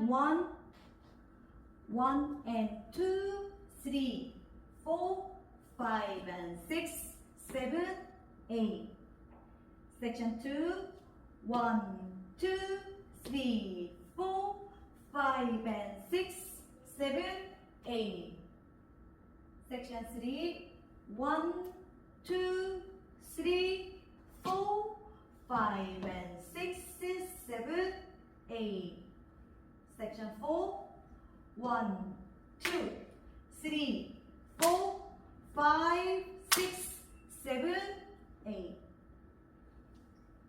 1, 1 and 2, 3, 4, 5 and 6, 7, 8. Section 2, 1, 2, 3, 4, 5 and 6, 7, 8. Section 3, 1, 2, 3, 4, 5 and 6, 7, 8. Section 4, 1, 2, 3, 4, 5, 6, 7, 8.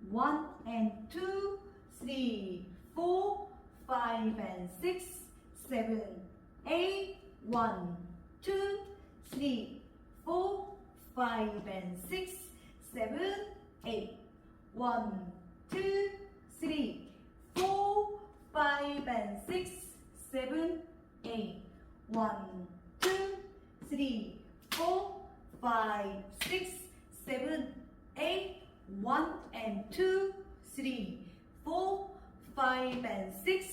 1 and 2, 3, 4, 5 and 6, 7, 8. 1, 2, 3, 4, 5 and 6, 7, 8. 1, 2, 3, 4, 5 and 6, 7, 8. 1, 2, 3, 4, 5, 6, 7, 8. 1 and 2, 3, 4, 5 and 6,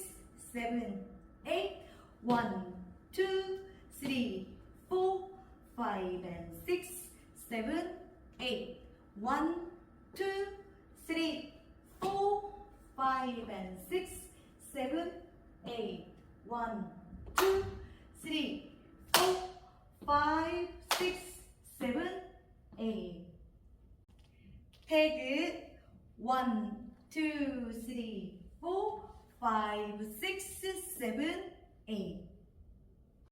7, 8. 1, 2, 3, 4, 5 and 6, 7, 8. 1, 2, 3, 4, 5 and 6, 7, 8. 1, 2, 3, 4, 5, 6, 7, 8. 태그 1, 2, 3, 4, 5, 6, 7, 8.